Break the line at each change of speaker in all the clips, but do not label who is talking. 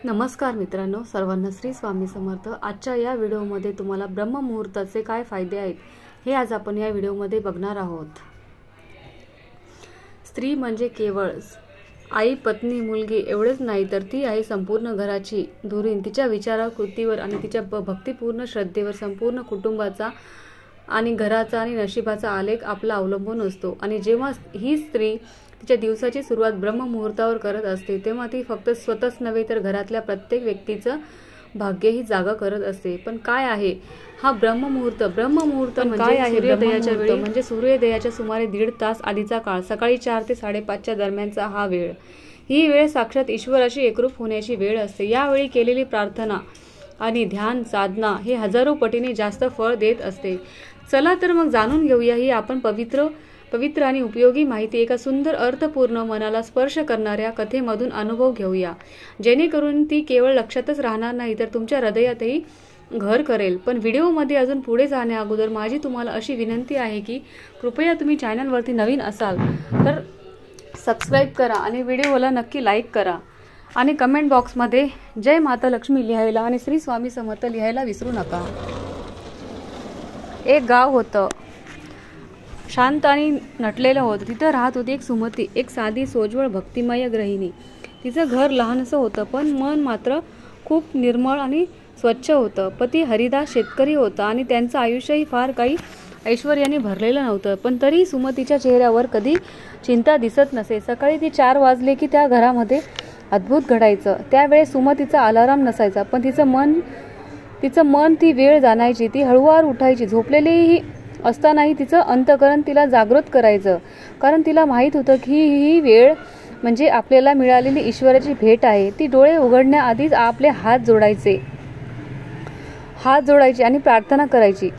नमस्कार मित्रांनो, सर्वांना श्री स्वामी समर्थ। आजच्या या व्हिडिओमध्ये तुम्हाला ब्रह्ममुहूर्ताचे काय फायदे आहेत हे आज आपण या व्हिडिओमध्ये बघणार आहोत। स्त्री म्हणजे केवळ आई, पत्नी, मुलगी एवढेच नाही तर ती आहे संपूर्ण घराची धुरीण। तिच्या विचारावर, कृतीवर आणि तिच्या भक्तिपूर्ण श्रद्धेवर संपूर्ण कुटुंबाचा आणि घराचा आणि नशिबाचा आलेख आपला अवलंबून असतो। आणि जेव्हा ही स्त्री तिच्या दिवसाची सुरुवात ब्रह्ममुहूर्तावर करत असते तेव्हा ती फक्त स्वतःच नव्हे तर घरातल्या प्रत्येक व्यक्तीचं भाग्यही जागा करत असते। पण काय आहे हा ब्रह्ममुहूर्त? ब्रह्ममुहूर्त म्हणजे सूर्योदयाच्या वेळी, म्हणजे सूर्योदयाच्या सुमारे 1.5 तास आधीचा काळ, सकाळी 4 ते 5:30च्या दरम्यानचा हा वेळ। ही वेळ साक्षात ईश्वराशी एकरूप होण्याची वेळ असते। यावेळी केलेली प्रार्थना आणि ध्यान साधना हे हजारो पटीने जास्त फळ देत असते। चला तर मग जाणून घेऊया ही आपण पवित्र आणि उपयोगी माहिती। एका सुंदर, अर्थपूर्ण, मनाला स्पर्श करणाऱ्या कथेमधून अनुभव घेऊया, जेणेकरून ती केवळ लक्षातच राहणार नाही तर तुमच्या हृदयातही घर करेल। पण व्हिडिओमध्ये अजून पुढे जाण्या अगोदर माझी तुम्हाला अशी विनंती आहे की कृपया तुम्ही चॅनलवरती नवीन असाल तर सबस्क्राईब करा आणि व्हिडिओला नक्की लाईक करा आणि कमेंट बॉक्समध्ये जय माता लक्ष्मी लिहायला आणि श्री स्वामी समर्थ लिहायला विसरू नका। एक गाव होतं, शांत आणि नटलेलं होतं। तिथं राहत होती एक सुमती, एक साधी, सोज्वळ, भक्तिमय गृहिणी। तिचं घर लहानसं होतं पण मन मात्र खूप निर्मळ आणि स्वच्छ होतं। पती हरिदास शेतकरी होता आणि त्यांचं आयुष्यही फार काही ऐश्वर्याने भरलेलं नव्हतं, पण तरी सुमतीच्या चेहऱ्यावर कधी चिंता दिसत नसे। सकाळी ती 4 वाजले की त्या घरामध्ये अद्भुत घडायचं। त्यावेळेस सुमतीचा अलाराम नसायचा, पण तिचं मन ती वेळ जाणायची। ती हळूवार उठायची, झोपलेलीही असतानाही तिचं अंतःकरण तिला जागृत करायचं, कारण तिला माहीत होतं की ही वेळ म्हणजे आपल्याला मिळालेली ईश्वराची भेट आहे। ती डोळे उघडण्याआधीच आपले हात जोडायची आणि प्रार्थना करायची।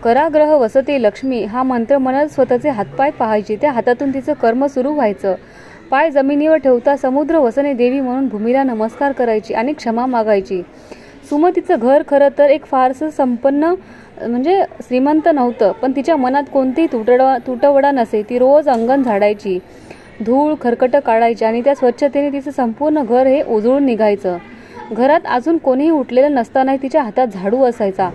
कराग्रह वसते लक्ष्मी हा मंत्र म्हणत स्वतःचे हातपाय पाहायची। त्या हातातून तिचं कर्म सुरू व्हायचं। पाय जमिनीवर ठेवता समुद्र वसने देवी म्हणून भूमीला नमस्कार करायची आणि क्षमा मागायची। सुमतीचं घर खरं तर एक फारसं संपन्न म्हणजे श्रीमंत नव्हतं, पण तिच्या मनात कोणतीही तुटवडा नसे। ती रोज अंगण झाडायची, धूळ खरकट काढायची आणि त्या स्वच्छतेने तिचं संपूर्ण घर हे उजळून निघायचं। घरात अजून कोणीही उठलेलं नसतानाही तिच्या हातात झाडू असायचा,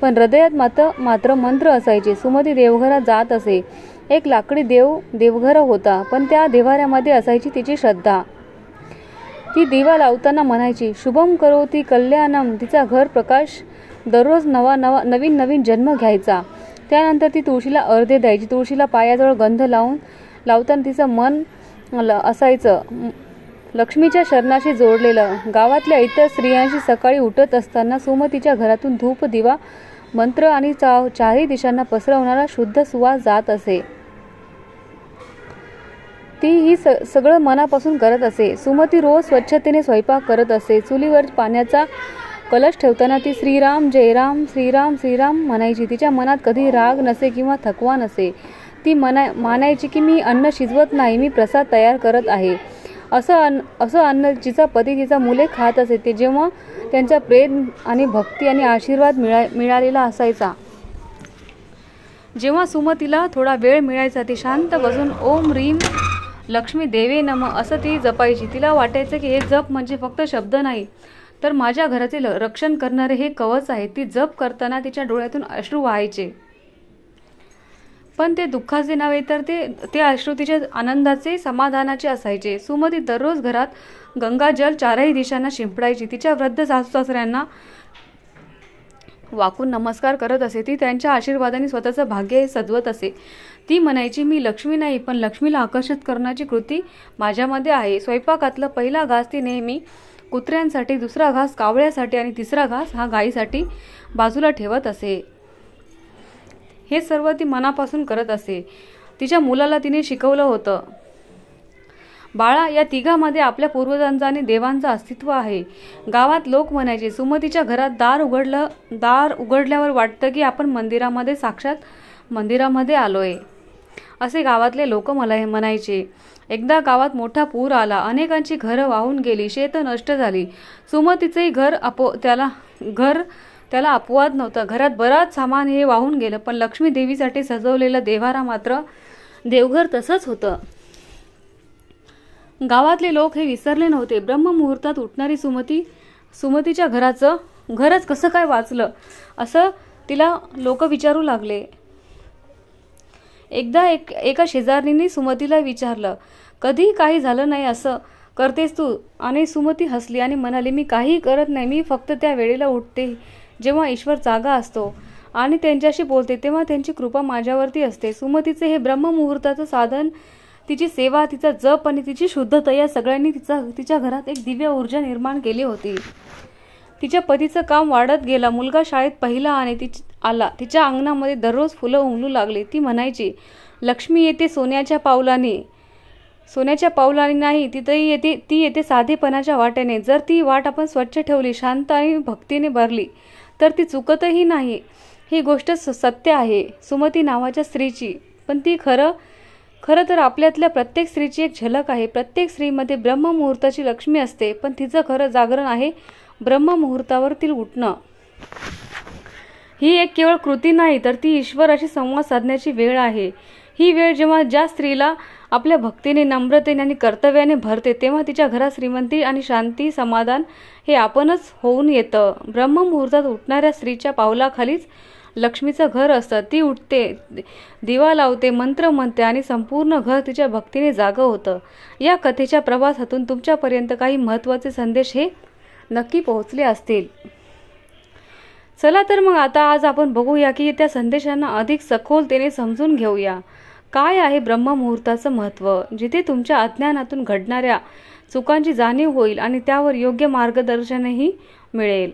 पण हृदयात मात्र मंत्र असायचे। सुमती देवघरात जात असे। एक लाकडी देवघर होता, पण त्या देव्हाऱ्यामध्ये असायची तिची श्रद्धा। ती दिवा लावताना म्हणायची, शुभम करोति कल्याणम। तिचा घर प्रकाश दररोज नवीन जन्म घ्यायचा। त्यानंतर ती तुळशीला अर्घ्य द्यायची। तुळशीला पायाजवळ गंध लावताना तिचं मन असायचं लक्ष्मीच्या शरणाशी जोडलेलं। गावातल्या इतर स्त्रियांशी सकाळी उठत असताना सुमतीच्या घरातून धूप, दिवा, मंत्र आणि चारही दिशांना पसरवणारा शुद्ध सुवास जात असे। ती ही सगळं मनापासून करत असे। सुमती रोज स्वच्छतेने स्वयंपाक करत असे। चुलीवर पाण्याचा कलश ठेवताना ती श्रीराम जय राम, श्रीराम श्रीराम म्हणायची। तिच्या मनात कधी राग नसे किंवा थकवा नसे। ती मानायची की मी अन्न शिजवत नाही, मी प्रसाद तयार करत आहे। असं अन्न जिचा पती, तिचा मुले खात असे ते जेव्हा त्यांचा प्रेम आणि भक्ती आणि आशीर्वाद मिळालेला असायचा। जेव्हा सुमतीला थोडा वेळ मिळायचा ती शांत बसून ओम ह्रीम लक्ष्मी देवे नमः असं ती जपायची। तिला वाटायचं की हे जप म्हणजे फक्त शब्द नाही तर माझ्या घराचे रक्षण करणारे हे कवच आहे। ती जप करताना तिच्या डोळ्यातून अश्रू वाहायचे, पण ते दुःखाचे नव्हे तर ते अश्रू तिच्या आनंदाचे, समाधानाचे असायचे। सुमती दररोज घरात गंगाजल 4ही दिशांना शिंपडायची। तिच्या वृद्ध सासू-सासऱ्यांना वाकून नमस्कार करत असे। ती त्यांच्या आशीर्वादाने स्वतःचं भाग्य सजवत असे। ती म्हणायची, मी लक्ष्मी नाही पण लक्ष्मीला आकर्षित करण्याची कृती माझ्यामध्ये आहे। स्वयंपाकातला पहिला घास ती नेहमी कुत्र्यांसाठी, दुसरा घास कावळ्यासाठी आणि तिसरा घास हा गायीसाठी बाजूला ठेवत असे। हे सर्व ती मनापासून करत असे। तिच्या मुलाला तिने शिकवलं होतं, बाळा, या तिघांमध्ये आपल्या पूर्वजांचं आणि देवांचं अस्तित्व आहे। गावात लोक म्हणायचे, सुमतीच्या घरात दार उघडल्यावर वाटतं की आपण साक्षात मंदिरामध्ये आलोय, असे गावातले लोक म्हणायचे। एकदा गावात मोठा पूर आला, अनेकांची घरं वाहून गेली, शेतं नष्ट झाली। सुमतीचंही घर त्याला अपवाद नव्हता। घरात बराच सामान हे वाहून गेलं, पण लक्ष्मी देवीसाठी सजवलेलं देव्हारा मात्र देवघर तसंच होतं। गावातले लोक हे विसरले नव्हते. ब्रह्ममुहूर्तात उठणारी सुमतीच्या घरच कसं काय वाचलं असं तिला लोक विचारू लागले. एकदा एका शेजारणीने सुमतीला विचारलं, कधी काही झालं नाही असं करतेस तू? आणि सुमती हसली आणि म्हणाली, मी काही करत नाही, मी फक्त त्या वेळेला उठते जेव्हा ईश्वर जागा असतो आणि त्यांच्याशी बोलते तेव्हा त्यांची कृपा माझ्यावरती असते. सुमतीचे हे ब्रह्ममुहूर्ताचं साधन, तिची सेवा, तिचा जप आणि तिची शुद्धता या सगळ्यांनी तिच्या घरात एक दिव्य ऊर्जा निर्माण केली होती. तिच्या पतीचं काम वाढत गेलं. मुलगा शाळेत पहिला आणि आला. तिच्या अंगणामध्ये दररोज फुलं उमलू लागली. ती म्हणायची, लक्ष्मी येते सोन्याच्या पावलाने नाही, ती येते साधेपणाच्या वाटेने. जर ती वाट आपण स्वच्छ ठेवली, शांत आणि भक्तीने भरली तर ती चुकतही नाही. ही गोष्ट सत्य आहे सुमती नावाच्या स्त्रीची. पण ती खरं तर आपल्यातल्या प्रत्येक स्त्रीची एक झलक आहे. प्रत्येक स्त्रीमध्ये ब्रह्ममुहूर्ताची लक्ष्मी असते, पण तिचं खरं जागरण आहे ब्रह्ममुहूर्तावरती उठणं. ही एक केवळ कृती नाही, तर ती ईश्वराशी संवाद साधण्याची वेळ आहे. ही वेळ जेव्हा ज्या स्त्रीला आपल्या भक्तीने, नम्रतेने आणि कर्तव्याने भरते, तेव्हा तिच्या घरात श्रीमंती आणि शांती, समाधान हे आपणच होऊन येतं. ब्रह्ममुहूर्तात उठणाऱ्या स्त्रीच्या पावलाखालीच लक्ष्मीचं घर असतं. ती उठते, दिवा लावते, मंत्र म्हणते आणि संपूर्ण घर तिच्या भक्तीने जागं होतं. या कथेच्या प्रवासातून तुमच्यापर्यंत काही महत्त्वाचे संदेश हे नक्की पोहोचले असतील. चला तर मग आता आज आपण बघूया की त्या संदेशांना अधिक सखोलतेने समजून घेऊया. काय आहे ब्रह्ममुहूर्ताचं महत्त्व, जिथे तुमच्या अज्ञानातून घडणाऱ्या चुकांची जाणीव होईल आणि त्यावर योग्य मार्गदर्शनही मिळेल.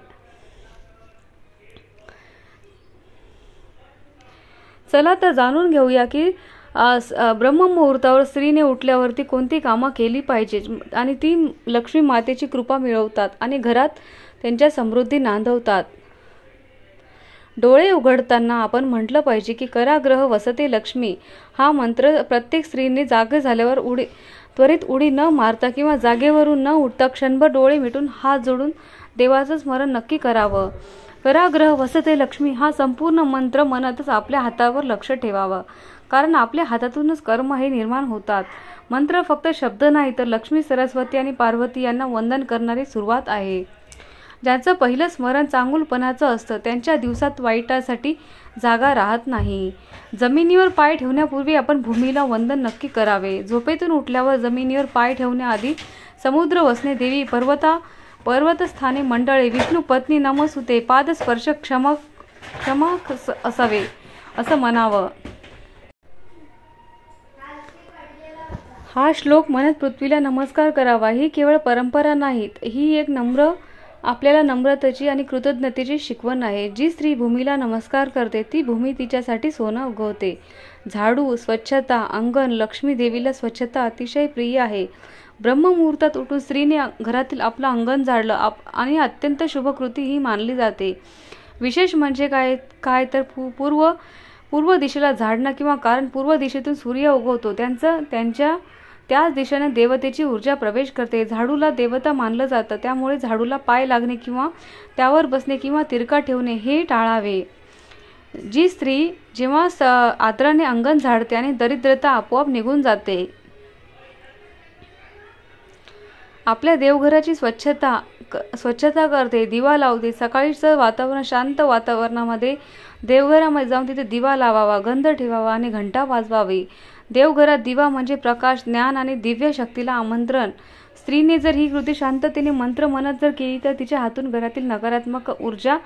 चला तर जाणून घेऊया की ब्रह्ममुहूर्तावर स्त्रीने उठल्यावरती कोणती कामं केली पाहिजे आणि ती लक्ष्मी मातेची कृपा मिळवतात आणि घरात त्यांच्या समृद्धी नांदवतात. डोळे उघडताना आपण म्हटलं पाहिजे की कराग्रह वसते लक्ष्मी हा मंत्र प्रत्येक स्त्रीने जागे झाल्यावर त्वरित उडी न मारता किंवा जागेवरून न उठता क्षणभर डोळे मिटून हात जोडून देवाचं स्मरण नक्की करावं. कराग्रह वसते लक्ष्मी हा संपूर्ण मंत्र मनातच आपल्या हातावर लक्ष ठेवावं, कारण आपल्या हातातूनच कर्म हे निर्माण होतात. मंत्र फक्त शब्द नाही, तर लक्ष्मी, सरस्वती आणि पार्वती यांना वंदन करणारी सुरुवात आहे. ज्यांचं पहिलं स्मरण चांगुलपणाचं असतं त्यांच्या दिवसात वाईटासाठी जागा राहत नाही. जमिनीवर पाय ठेवण्यापूर्वी आपण भूमीला वंदन नक्की करावे. झोपेतून उठल्यावर जमिनीवर पाय ठेवण्याआधी समुद्र वसने देवी, पर्वतस्थाने मंडळे, विष्णू पत्नी नमस्तुते, पादस्पर्श क्षमा असावे असं म्हणावं. हा श्लोक म्हणत पृथ्वीला नमस्कार करावा. ही केवळ परंपरा नाहीत, ही एक आपल्याला नम्रतेची आणि कृतज्ञतेची शिकवण आहे. जी स्त्री भूमीला नमस्कार करते ती भूमी तिच्यासाठी सोनं उगवते. झाडू, स्वच्छता, अंगण, लक्ष्मी देवीला स्वच्छता अतिशय प्रिय आहे. ब्रह्ममुहूर्तात उठून स्त्रीने घरातील आपलं अंगण झाडलं आणि अत्यंत शुभकृती ही मानली जाते. विशेष म्हणजे काय तर पूर्व दिशेला झाडणं किंवा कारण पूर्व दिशेतून सूर्य उगवतो, त्याच दिशेने देवतेची ऊर्जा प्रवेश करते. झाडूला देवता मानलं जातं, त्यामुळे झाडूला पाय लागणे किंवा त्यावर बसणे किंवा तिरका ठेवणे हे टाळावे. जी स्त्री जेव्हा आदराने अंगण झाडते आणि दरिद्रता आपोआप निघून जाते. आपल्या देवघराची स्वच्छता करते, दिवा लावते. सकाळीचं वातावरण शांत वातावरणामध्ये देवघरामध्ये जाऊन तिथे दिवा लावावा, गंध ठेवावा आणि घंटा वाजवावी. देवघरात दिवा म्हणजे प्रकाश, ज्ञान आणि दिव्य शक्तीला आमंत्रण. स्त्रीने जर ही कृती शांततेने मंत्र म्हणत जर केली तर तिच्या हातून घरातील नकारात्मक ऊर्जा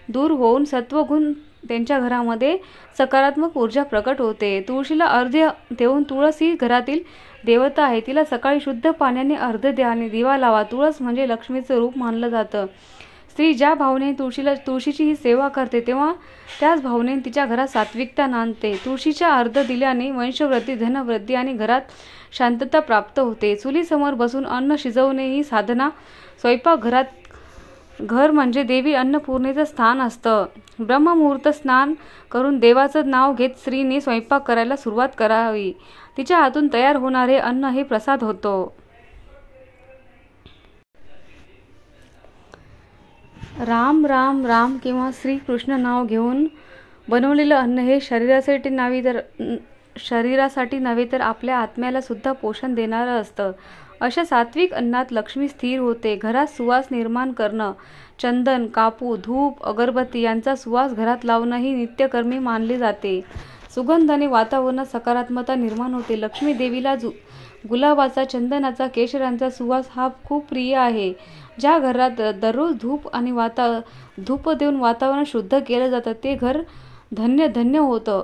दूर होऊन सत्वगुण त्यांच्या घरामध्ये सकारात्मक ऊर्जा प्रकट होते. तुळशीला अर्घ्य देऊन, तुळस ही घरातील देवता आहे, तिला सकाळी शुद्ध पाण्याने अर्घ्य द्या आणि दिवा लावा. तुळस म्हणजे लक्ष्मीचं रूप मानलं जातं. स्त्री ज्या भावनेने तुळशीची ही सेवा करते तेव्हा त्याच भावनेने तिच्या घरात सात्विकता नांदते. तुळशीच्या अर्घ्य दिल्याने वंशवृद्धी, धनवृद्धी आणि घरात शांतता प्राप्त होते. चुलीसमोर बसून अन्न शिजवणे ही साधना. घर म्हणजे देवी अन्नपूर्णेचं स्थान असतं. ब्रह्ममुहूर्त स्नान करून देवाचं नाव घेत स्त्रीने स्वयंपाक करायला सुरुवात करावी. तिच्या हातून तयार होणारे अन्न हे प्रसाद होतो. राम राम राम किंवा श्रीकृष्ण नाव घेऊन बनवलेलं अन्न हे शरीरासाठी नव्हे तर आपल्या आत्म्याला सुद्धा पोषण देणारं असतं. अशा सात्विक अन्नात लक्ष्मी स्थिर होते. घरात सुवास निर्माण करणं, चंदन, कापूर, धूप, अगरबत्ती यांचा सुवास घरात लावणंही नित्यकर्मी मानले जाते. सुगंधाने वातावरणात सकारात्मकता निर्माण होते. लक्ष्मी देवीला गुलाबाचा, चंदनाचा, केशरांचा सुवास हा खूप प्रिय आहे. ज्या घरात दररोज धूप देऊन वातावरण शुद्ध केलं जातं ते घर धन्य धन्य होतं.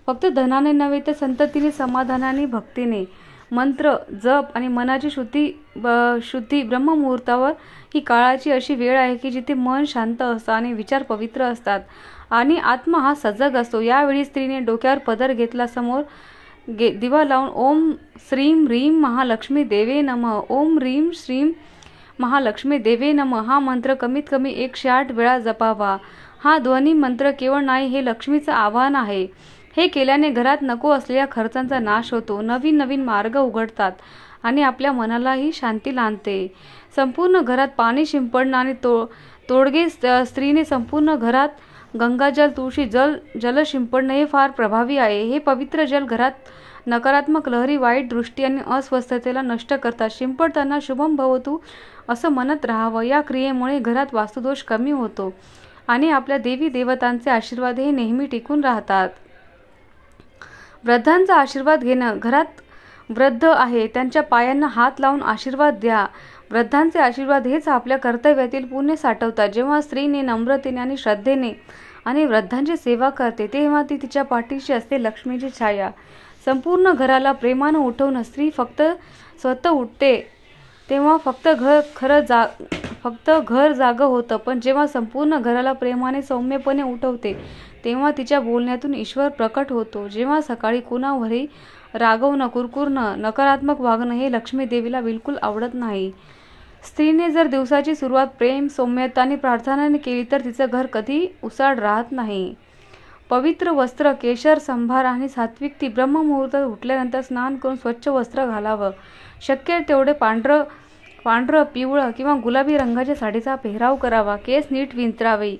फक्त धनाने नव्हे तर संततीने, समाधानाने, भक्तीने. मंत्र, जप आणि मनाची शुद्धी ब्रह्ममुहूर्तावर ही काळाची अशी वेळ आहे की जिथे मन शांत असतं आणि विचार पवित्र असतात आणि आत्मा हा सजग असतो. यावेळी स्त्रीने डोक्यावर पदर घेतला, समोर दिवा लावून ओम श्रीम ह्रीम महालक्ष्मी देवे नमः, ओम ह्रीम श्रीम महालक्ष्मी देवे नमः हा मंत्र कमीत कमी 108 वेळा जपावा. हा ध्वनी मंत्र केवळ नाही, हे लक्ष्मीचं आवाहन आहे. हे केल्याने घरात नको असलेल्या खर्चांचा नाश होतो, नवीन नवीन मार्ग उघडतात आणि आपल्या मनालाही शांती लाभते. संपूर्ण घरात पाणी शिंपडणं आणि तोडगे स्त्रीने संपूर्ण घरात गंगाजल, तुळशी जल शिंपडणं हे फार प्रभावी आहे. हे पवित्र जल घरात नकारात्मक लहरी, वाईट दृष्टी आणि अस्वस्थतेला नष्ट करतात. शिंपडताना शुभम भवतु असं म्हणत राहावं. या क्रियेमुळे घरात वास्तुदोष कमी होतो आणि आपल्या देवी देवतांचे आशीर्वाद हे नेहमी टिकून राहतात. वृद्धांचा आशीर्वाद घेणं. घरात वृद्ध आहे त्यांच्या पायांना हात लावून आशीर्वाद द्या. वृद्धांचे आशीर्वाद हेच आपल्या कर्तव्यातील पुण्य साठवतात. जेव्हा स्त्रीने नम्रतेने आणि श्रद्धेने आणि वृद्धांची सेवा करते तेव्हा ती तिच्या पाठीशी असते लक्ष्मीची छाया. संपूर्ण घराला प्रेमानं उठवणं. स्त्री फक्त स्वतः उठते तेव्हा फक्त घर जागं होतं, पण जेव्हा संपूर्ण घराला प्रेमाने, सौम्यपणे उठवते तेव्हा तिच्या बोलण्यातून ईश्वर प्रकट होतो. जेव्हा सकाळी कुणावरही रागवणं, कुरकुरणं, नकारात्मक वागणं हे लक्ष्मी देवीला बिलकुल आवडत नाही. स्त्रीने जर दिवसाची सुरुवात प्रेम, सौम्यता आणि प्रार्थनाने केली तर तिचं घर कधी उसाड राहत नाही. पवित्र वस्त्र, केशर, संभार आणि सात्विक ती ब्रह्ममुहूर्तात उठल्यानंतर स्नान करून स्वच्छ वस्त्र घालावं. शक्य तेवढे पांढरं, पिवळं किंवा गुलाबी रंगाच्या साडीचा पेहराव करावा. केस नीट विंचरावे,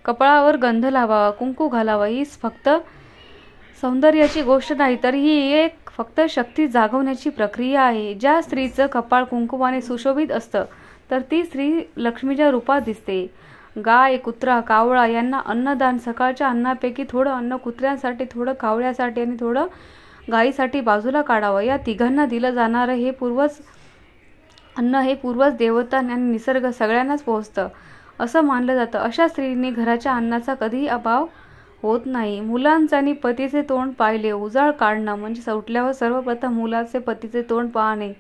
कपाळावर गंध लावावा, कुंकू घालावा. ही फक्त सौंदर्याची गोष्ट नाही तर ही एक फक्त शक्ती जागवण्याची प्रक्रिया आहे. ज्या स्त्रीचं कपाळ कुंकुमाने सुशोभित असतं तर ती स्त्री लक्ष्मीच्या रूपात दिसते. गाय, कुत्रा, कावळा यांना अन्नदान. सकाळच्या अन्नापैकी थोडं अन्न कुत्र्यांसाठी, थोडं कावळ्यासाठी आणि थोडं गायीसाठी बाजूला काढावं. या तिघांना दिलं जाणारं हे पूर्वज, देवता आणि निसर्ग सगळ्यांनाच पोहोचतं असं मानलं जातं. अशा स्त्रीने घराच्या अन्नाचा कधीही अभाव होत नाही. मुलांचं आणि पतीचे तोंड पाहिले. उजाळ काढणं म्हणजे उठल्यावर सर्वप्रथम मुलाचे, पतीचे तोंड पाहणे.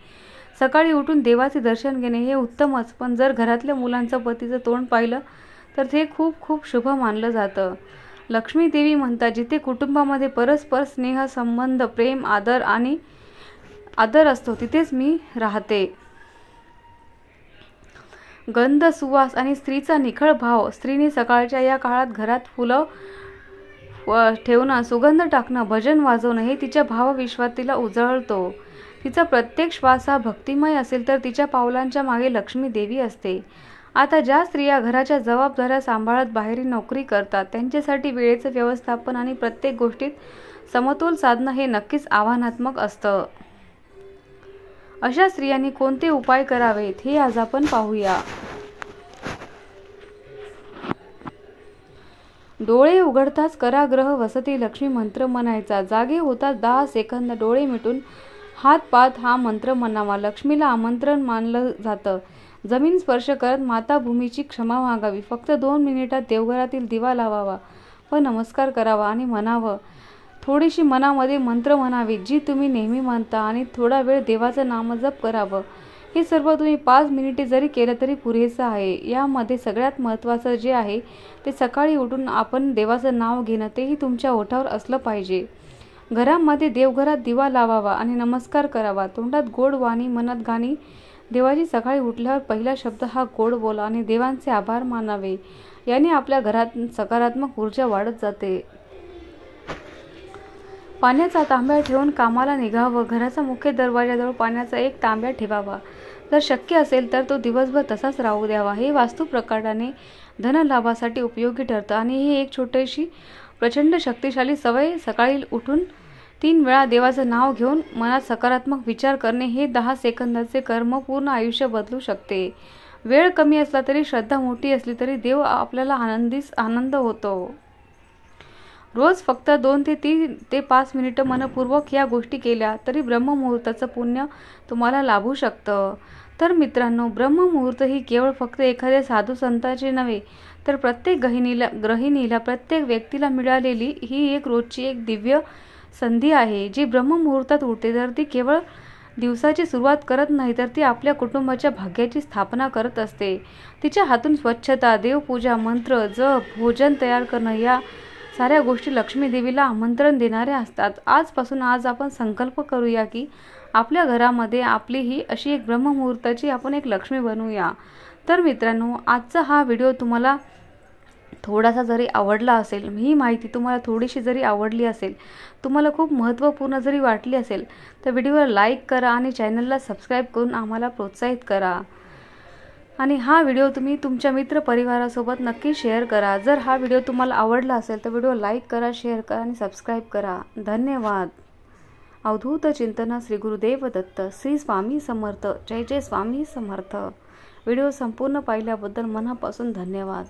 सकाळी उठून देवाचे दर्शन घेणे हे उत्तमच, पण जर घरातल्या मुलांचं, पतीचं तोंड पाहिलं तर ते खूप खूप शुभ मानलं जातं. लक्ष्मी देवी म्हणतात, जिथे कुटुंबामध्ये परस्पर स्नेह, संबंध, प्रेम, आदर असतो तिथेच मी राहते. गंध, सुवास आणि स्त्रीचा निखळ भाव. स्त्रीने सकाळच्या या काळात घरात फुलं ठेवणं, सुगंध टाकणं, भजन वाजवणं हे तिच्या भावविश्वात तिला उजळतो. तिचा प्रत्येक श्वास हा भक्तिमय असेल तर तिच्या पावलांच्या मागे लक्ष्मी देवी असते. आता ज्या स्त्रिया घराच्या जबाबदाऱ्या सांभाळत बाहेरील नोकरी करतात त्यांच्यासाठी वेळेचं व्यवस्थापन आणि प्रत्येक गोष्टीत समतोल साधणं हे नक्कीच आव्हानात्मक असतं. अशा स्त्रियांनी कोणते उपाय करावेत हे आज आपण पाहूया. डोळे उघडताच कराग्रह वसती लक्ष्मी मंत्र म्हणायचा. जागे होताच 10 सेकंद डोळे मिटून हात-पात हा मंत्र म्हणावा. लक्ष्मीला आमंत्रण मानलं जातं. जमीन स्पर्श करत माता भूमीची क्षमा मागावी. फक्त 2 मिनिटात देवघरातील दिवा लावावा व नमस्कार करावा आणि म्हणावं. थोडीशी मनामध्ये मंत्र म्हणावी जी तुम्ही नेहमी म्हणता आणि थोडा वेळ देवाचं नामजप करावं. हे सर्व तुम्ही 5 मिनिटे जरी केलं तरी पुरेसं आहे. यामध्ये सगळ्यात महत्त्वाचं जे आहे ते सकाळी उठून आपण देवाचं नाव घेणं तेही तुमच्या ओठावर असलं पाहिजे. घरामध्ये देवघरात दिवा लावावा आणि नमस्कार करावा. तोंडात गोड वाणी, मनात गाणी. देवाची सकाळी उठल्यावर पहिला शब्द हा गोड बोला आणि देवांचे आभार मानावे. याने आपल्या घरात सकारात्मक ऊर्जा वाढत जाते. पाण्याचा तांब्या ठेवून कामाला निघावं. घराचा मुख्य दरवाजाजवळ पाण्याचा एक तांब्या ठेवावा. जर शक्य असेल तर तो दिवसभर तसाच राहू द्यावा. हे वास्तू प्रकाराने धनलाभासाठी उपयोगी ठरतं आणि ही एक छोटीशी प्रचंड शक्तिशाली सवय सकाळी उठून 3 वेळा देवाचं नाव घेऊन मनात सकारात्मक विचार करणे हे 10 सेकंदाचे कर्म पूर्ण आयुष्य बदलू शकते. वेळ कमी असला तरी श्रद्धा मोठी असली तरी देव आपल्याला आनंद होतो. रोज फक्त 2 ते 5 मिनिटं मनपूर्वक या गोष्टी केल्या तरी ब्रह्ममुहूर्ताचं पुण्य तुम्हाला लाभू शकतं. तर मित्रांनो, ब्रह्ममुहूर्त ही केवळ फक्त एखाद्या साधू संतांची नव्हे तर प्रत्येक गृहिणीला प्रत्येक व्यक्तीला मिळालेली ही एक रोजची एक दिव्य संधी आहे. जी ब्रह्ममुहूर्तात उठते तर ती केवळ दिवसाची सुरुवात करत नाही तर ती आपल्या कुटुंबाच्या भाग्याची स्थापना करत असते. तिच्या हातून स्वच्छता, देवपूजा, मंत्र, जप, भोजन तयार करणं या साऱ्या गोष्टी लक्ष्मी देवीला आमंत्रण देणाऱ्या असतात. आजपासून आपण संकल्प करूया की आपल्या घरामध्ये आपली ही अशी एक ब्रह्ममुहूर्ताची आपण एक लक्ष्मी बनवूया. तर मित्रांनो, आजचा हा व्हिडिओ तुम्हाला थोडासा जरी आवडला असेल, ही माहिती तुम्हाला थोडीशी जरी आवडली असेल, तुम्हाला खूप महत्त्वपूर्ण जरी वाटली असेल तर व्हिडिओला लाईक करा आणि चॅनलला सबस्क्राईब करून आम्हाला प्रोत्साहित करा. आणि हा व्हिडिओ तुम्ही तुमच्या मित्रपरिवारासोबत नक्की शेअर करा. जर हा व्हिडिओ तुम्हाला आवडला असेल तर व्हिडिओ लाईक करा, शेअर करा आणि सबस्क्राईब करा. धन्यवाद. अवधूत चिंतन श्री गुरुदेव दत्त. श्री स्वामी समर्थ. जय जय स्वामी समर्थ. व्हिडिओ संपूर्ण पाहिल्याबद्दल मनापासून धन्यवाद.